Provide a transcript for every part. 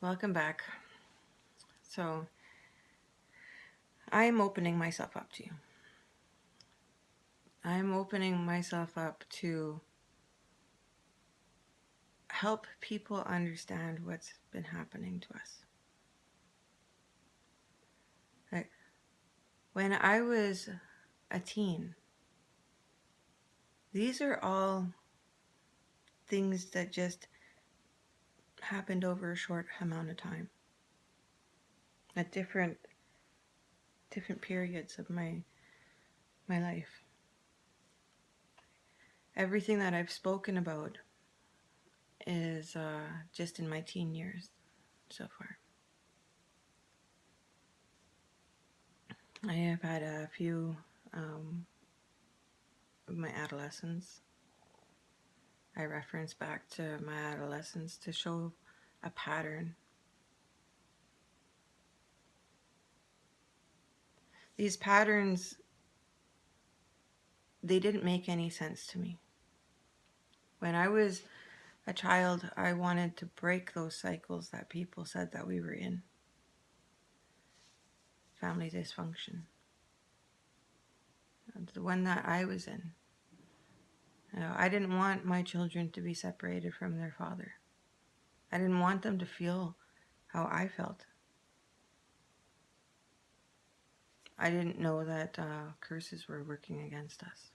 Welcome back. So, I'm opening myself up to you. I'm opening myself up to help people understand what's been happening to us. Like, when I was a teen, these are all things that just happened over a short amount of time at different periods of my life. Everything that I've spoken about is just in my teen years so far. I have had a few of my adolescence. I reference back to my adolescence to show a pattern. These patterns, they didn't make any sense to me. When I was a child, I wanted to break those cycles that people said that we were in. Family dysfunction. The one that I was in. I didn't want my children to be separated from their father. I didn't want them to feel how I felt. I didn't know that curses were working against us.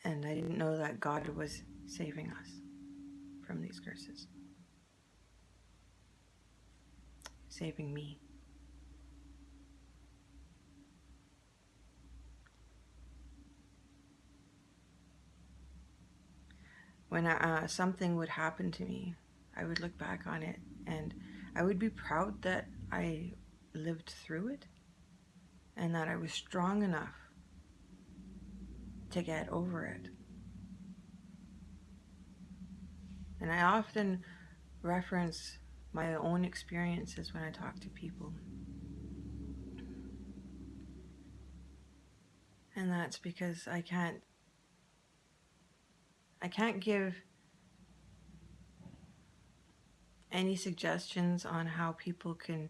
And I didn't know that God was saving us from these curses. Saving me. When something would happen to me, I would look back on it and I would be proud that I lived through it and that I was strong enough to get over it. And I often reference my own experiences when I talk to people. And that's because I can't give any suggestions on how people can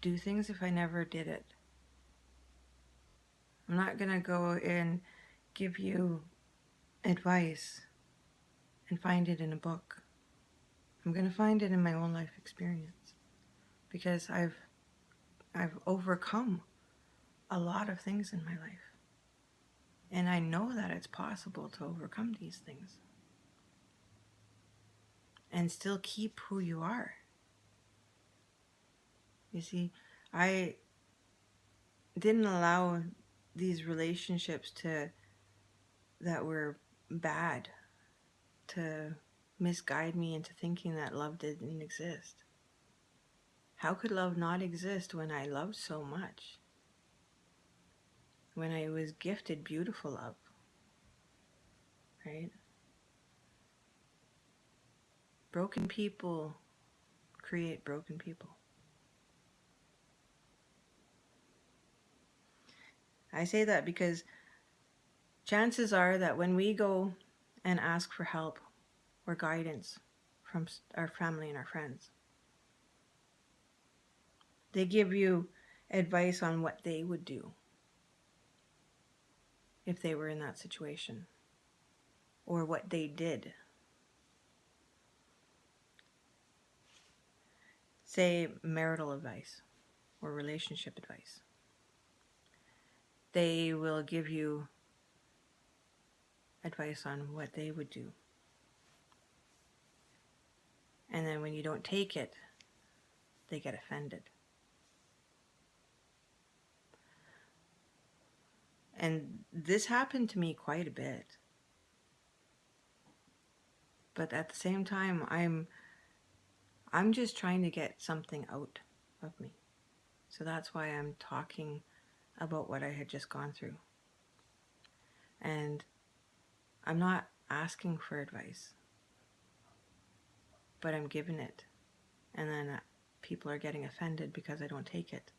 do things if I never did it. I'm not going to go and give you advice and find it in a book. I'm going to find it in my own life experience because I've overcome a lot of things in my life. And I know that it's possible to overcome these things and still keep who you are. You see, I didn't allow these relationships that were bad to misguide me into thinking that love didn't exist. How could love not exist when I loved so much? When I was gifted beautiful love, right? Broken people create broken people. I say that because chances are that when we go and ask for help or guidance from our family and our friends, they give you advice on what they would do if they were in that situation or what they did. Say marital advice or relationship advice. They will give you advice on what they would do. And then when you don't take it, they get offended. And this happened to me quite a bit. But at the same time, I'm just trying to get something out of me. So that's why I'm talking about what I had just gone through. And I'm not asking for advice, but I'm giving it. And then people are getting offended because I don't take it.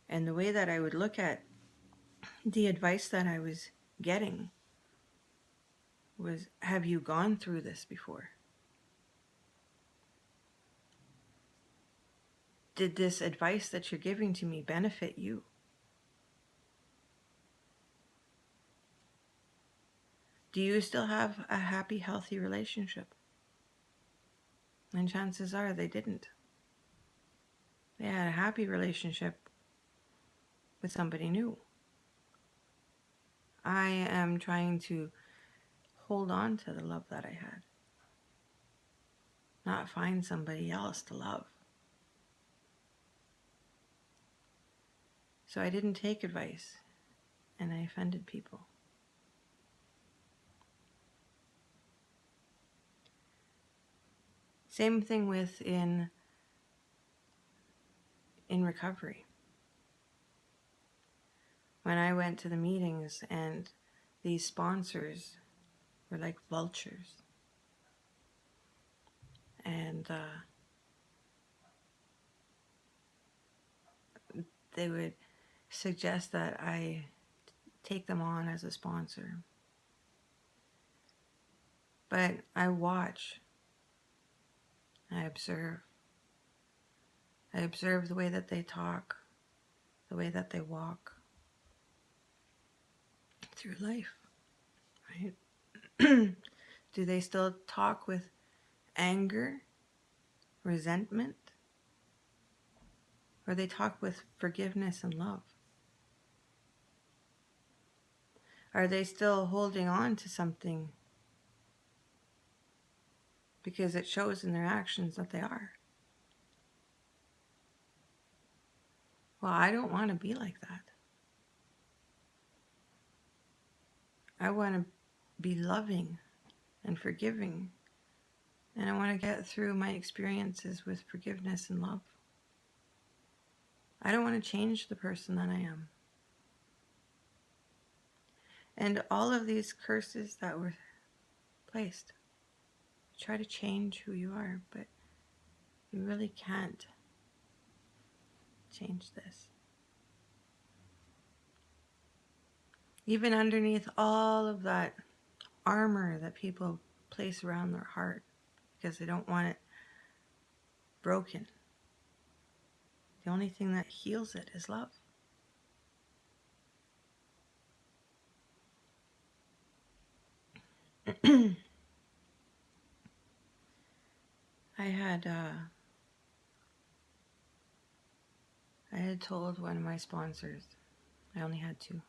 And the way that I would look at the advice that I was getting was, have you gone through this before? did this advice that you're giving to me benefit you? Do you still have a happy, healthy relationship? And chances are they didn't. They had a happy relationship with somebody new. I am trying to hold on to the love that I had, not find somebody else to love. So I didn't take advice, and I offended people. Same thing with in recovery. When I went to the meetings and these sponsors were like vultures, and they would suggest that I take them on as a sponsor. But I watch, I observe. I observe the way that they talk, the way that they walk through life, right? Do they still talk with anger, resentment? Or they talk with forgiveness and love? Are they still holding on to something because it shows in their actions that they are? Well, I don't want to be like that. I want to be loving and forgiving, and I want to get through my experiences with forgiveness and love. I don't want to change the person that I am. And all of these curses that were placed try to change who you are, but you really can't change this. Even underneath all of that armor that people place around their heart because they don't want it broken, the only thing that heals it is love. I had told one of my sponsors, I only had two,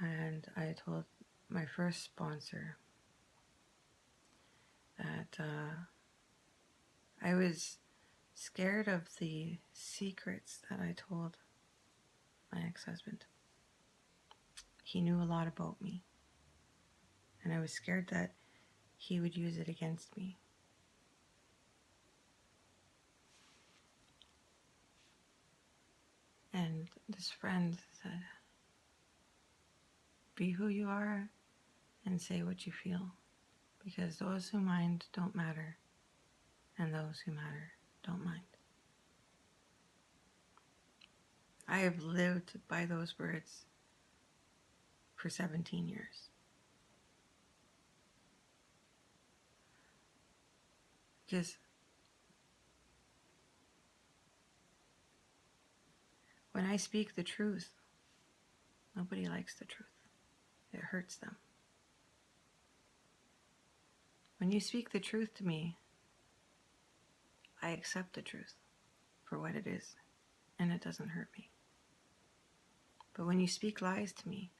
and I told my first sponsor that I was scared of the secrets that I told my ex-husband. He knew a lot about me, and I was scared that he would use it against me. And this friend said, be who you are and say what you feel, because those who mind don't matter, and those who matter don't mind. I have lived by those words for 17 years. Because when I speak the truth, nobody likes the truth. It hurts them. When you speak the truth to me, I accept the truth for what it is, and it doesn't hurt me. But when you speak lies to me,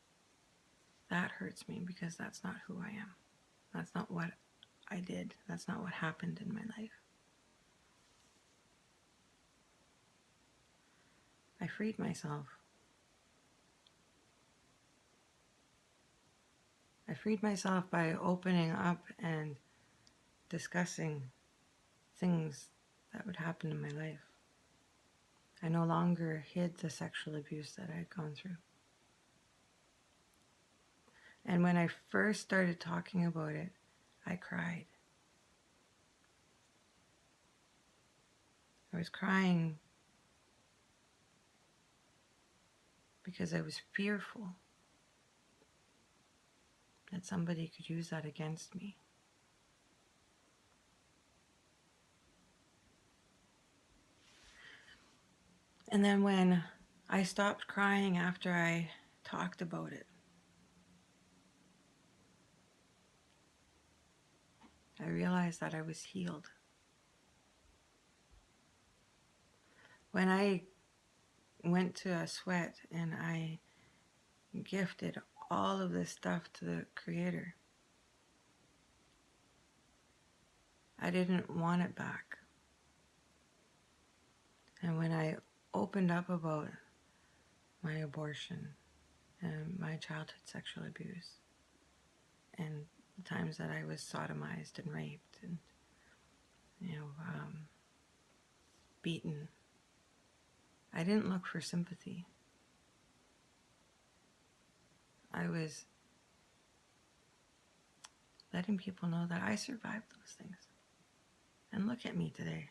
that hurts me, because that's not who I am. That's not what I did. That's not what happened in my life. I freed myself. I freed myself by opening up and discussing things that would happen in my life. I no longer hid the sexual abuse that I had gone through. And when I first started talking about it, I cried. I was crying because I was fearful that somebody could use that against me. And then when I stopped crying after I talked about it, I realized that I was healed. When I went to a sweat and I gifted all of this stuff to the Creator, I didn't want it back. And when I opened up about my abortion and my childhood sexual abuse and the times that I was sodomized and raped and, beaten, I didn't look for sympathy. I was letting people know that I survived those things. And look at me today.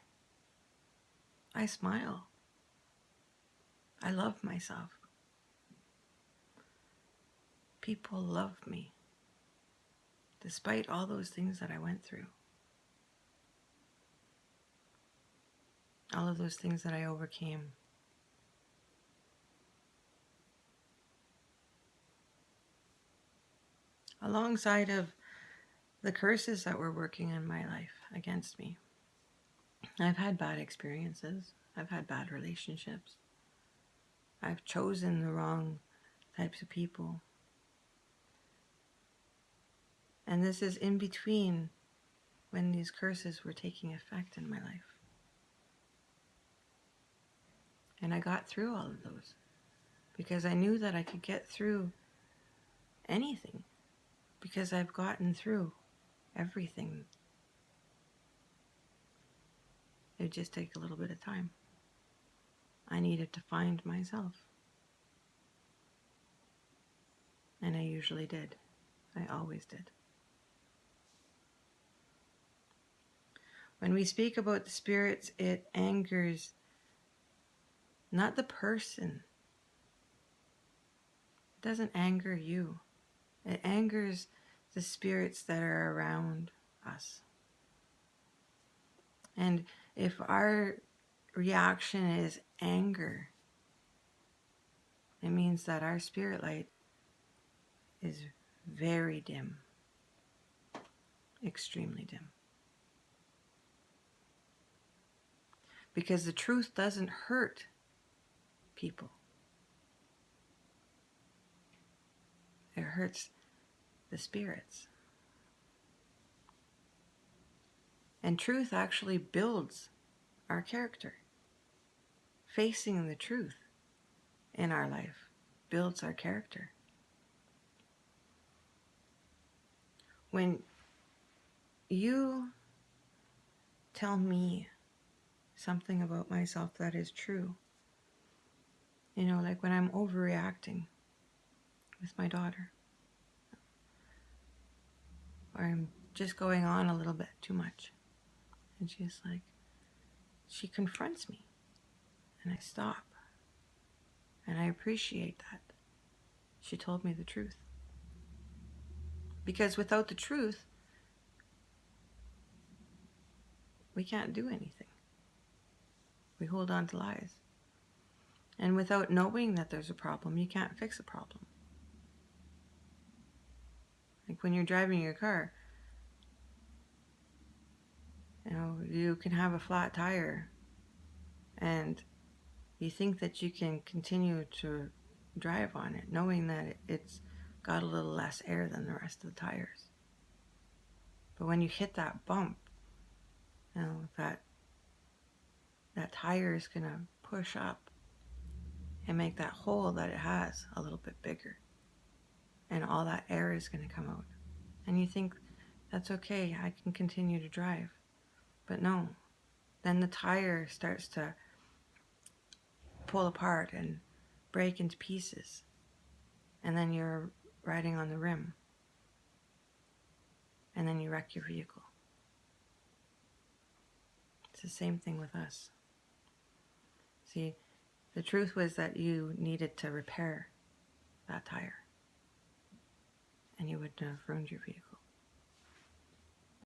I smile. I love myself. People love me, despite all those things that I went through. All of those things that I overcame. Alongside of the curses that were working in my life against me. I've had bad experiences. I've had bad relationships. I've chosen the wrong types of people. And this is in between when these curses were taking effect in my life. And I got through all of those because I knew that I could get through anything because I've gotten through everything. It would just take a little bit of time. I needed to find myself. And I usually did. I always did. When we speak about the spirits, it angers not the person. It doesn't anger you. It angers the spirits that are around us. And if our reaction is anger, it means that our spirit light is very dim, extremely dim. Because the truth doesn't hurt people. It hurts the spirits. And truth actually builds our character. Facing the truth in our life builds our character. When you tell me something about myself that is true, like when I'm overreacting with my daughter, or I'm just going on a little bit too much, and she confronts me, and I stop, and I appreciate that she told me the truth. Because without the truth, we can't do anything. We hold on to lies. And without knowing that there's a problem, you can't fix a problem. Like when you're driving your car, you can have a flat tire and you think that you can continue to drive on it, knowing that it's got a little less air than the rest of the tires. But when you hit that bump, that tire is going to push up and make that hole that it has a little bit bigger. And all that air is going to come out. And you think, that's okay, I can continue to drive. But no, then the tire starts to pull apart and break into pieces. And then you're riding on the rim. And then you wreck your vehicle. It's the same thing with us. See, the truth was that you needed to repair that tire. And you wouldn't have ruined your vehicle.